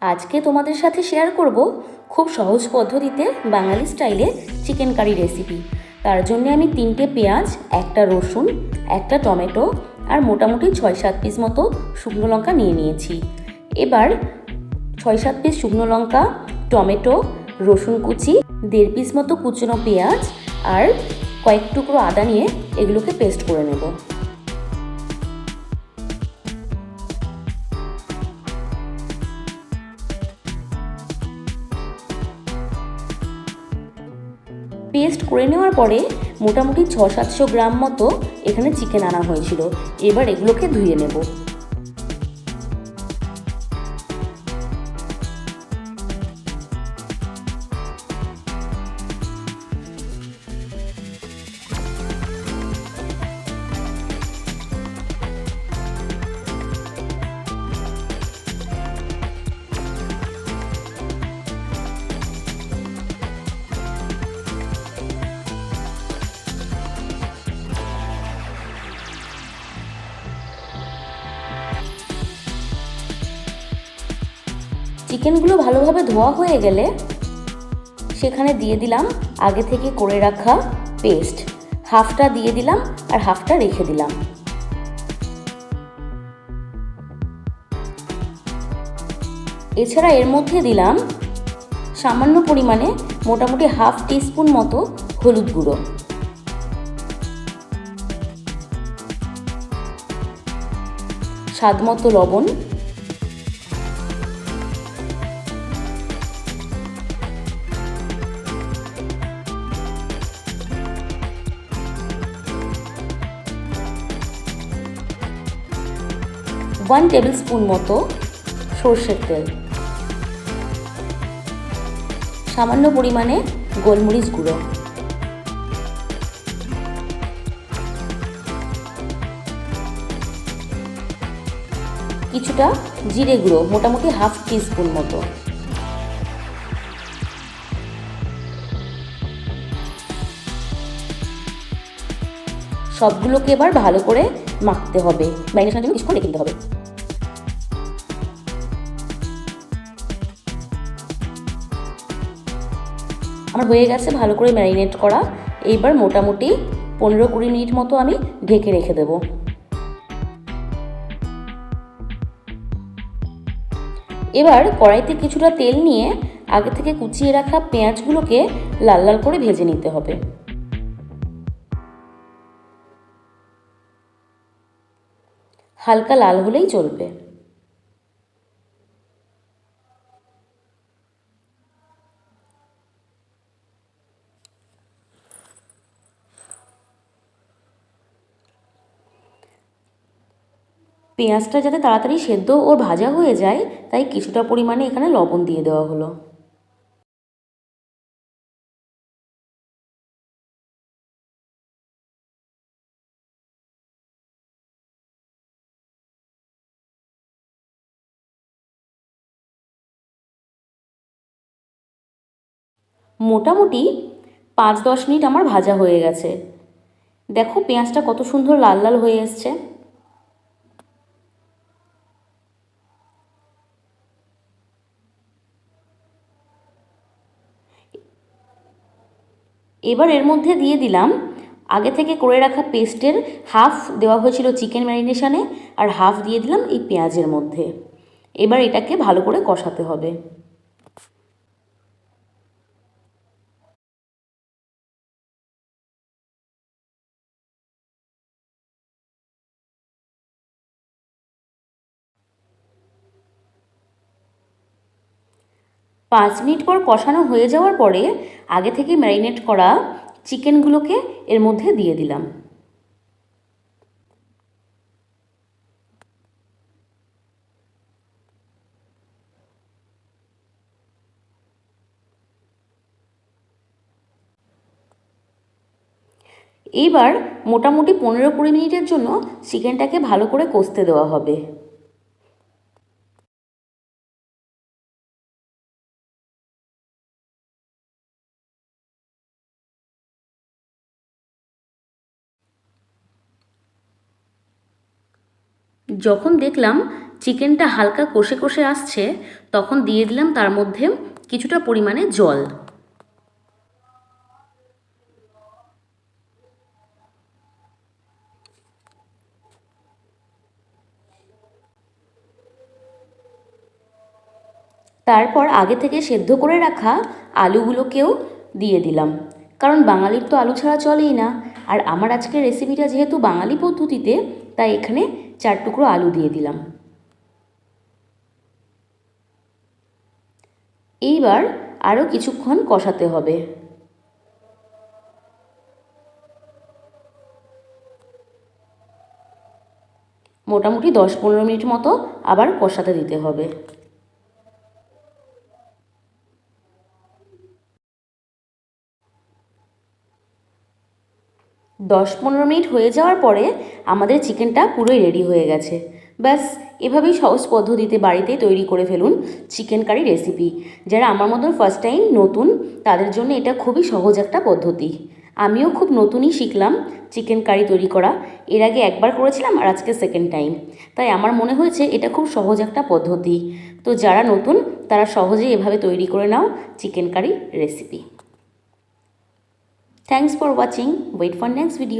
আজকে তোমাদের সাথে শেয়ার করব খুব সহজ পদ্ধতিতে বাঙালি স্টাইলে চিকেন কারি রেসিপি। তার জন্য আমি 3টে পেঁয়াজ, একটা রসুন, একটা টমেটো আর মোটামুটি 6-7 পিস মতো শুকনো লঙ্কা নিয়ে নিয়েছি। এবার 6-7 পিস শুকনো লঙ্কা, টমেটো, রসুন কুচি, 1.5 পিস মতো কুচনো পেঁয়াজ আর কয়েক টুকরো আদা নিয়ে এগুলোকে পেস্ট করে নেব। পেস্ট করে নেওয়ার পরে মোটামুটি 600-700 গ্রাম মতো এখানে চিকেন আনা হয়েছিল। এবার এগুলোকে ধুয়ে নেব। চিকেনগুলো ভালোভাবে ধোয়া হয়ে গেলে সেখানে দিয়ে দিলাম আগে থেকে করে রাখা পেস্ট। হাফটা দিয়ে দিলাম আর হাফটা রেখে দিলাম। এছাড়া এর মধ্যে দিলাম সামান্য পরিমাণে মোটামুটি 1/2 টিস্পুন মতো হলুদ গুঁড়ো, স্বাদ মতো লবণ, ওয়ান টেবিল স্পুন মতো সর্ষের তেল, সামান্য পরিমাণে গোলমরিচ গুঁড়ো, কিছুটা জিরে গুঁড়ো মোটামুটি 1/2 টিস্পুন মতো। সবগুলোকে এবার ভালো করে মাখতে হবে, ম্যারিনেশনের জন্য কিছুক্ষণ রেখে দিতে হবে। আমার হয়ে গেছে ভালো করে ম্যারিনেট করা। এইবার মোটামুটি 15-20 মিনিট মতো আমি ঢেকে রেখে দেব। এবার কড়াইতে কিছুটা তেল নিয়ে আগে থেকে কুচিয়ে রাখা পেঁয়াজগুলোকে লাল লাল করে ভেজে নিতে হবে। হালকা লাল হলেই চলবে। পেঁয়াজটা যাতে তাড়াতাড়ি সেদ্ধ ও ভাজা হয়ে যায় তাই কিছুটা পরিমাণে এখানে লবণ দিয়ে দেওয়া হলো। মোটামুটি 5-10 মিনিট আমার ভাজা হয়ে গেছে। দেখো পেঁয়াজটা কত সুন্দর লাল লাল হয়ে এসছে। এবার এর মধ্যে দিয়ে দিলাম আগে থেকে করে রাখা পেস্টের হাফ দেওয়া হয়েছিল চিকেন ম্যারিনেশনে আর হাফ দিয়ে দিলাম এই পেঁয়াজের মধ্যে। এবার এটাকে ভালো করে কষাতে হবে। পাঁচ মিনিট পর কষানো হয়ে যাওয়ার পরে আগে থেকে ম্যারিনেট করা চিকেনগুলোকে এর মধ্যে দিয়ে দিলাম। এইবার মোটামুটি 15-20 মিনিটের জন্য চিকেনটাকে ভালো করে কষতে দেওয়া হবে। যখন দেখলাম চিকেনটা হালকা কষে কষে আসছে, তখন দিয়ে দিলাম তার মধ্যে কিছুটা পরিমাণে জল। তারপর আগে থেকে সেদ্ধ করে রাখা আলুগুলোকেও দিয়ে দিলাম, কারণ বাঙালির তো আলু ছাড়া চলেই না। আর আমার আজকের রেসিপিটা যেহেতু বাঙালি পদ্ধতিতে, তাই এখানে 4 টুকরো আলু দিয়ে দিলাম। এইবার আরও কিছুক্ষণ কষাতে হবে। মোটামুটি 10-15 মিনিট মতো আবার কষাতে দিতে হবে। 10-15 মিনিট হয়ে যাওয়ার পরে আমাদের চিকেনটা পুরোই রেডি হয়ে গেছে। ব্যাস, এভাবেই সহজ পদ্ধতিতে বাড়িতেই তৈরি করে ফেলুন চিকেন কারি রেসিপি। যারা আমার মতন ফার্স্ট টাইম নতুন, তাদের জন্য এটা খুবই সহজ একটা পদ্ধতি। আমিও খুব নতুনই শিখলাম চিকেন কারি তৈরি করা। এর আগে একবার করেছিলাম আর আজকে সেকেন্ড টাইম, তাই আমার মনে হয়েছে এটা খুব সহজ একটা পদ্ধতি। তো যারা নতুন তারা সহজেই এভাবে তৈরি করে নাও chicken curry recipe. Thanks for watching. Wait for next video.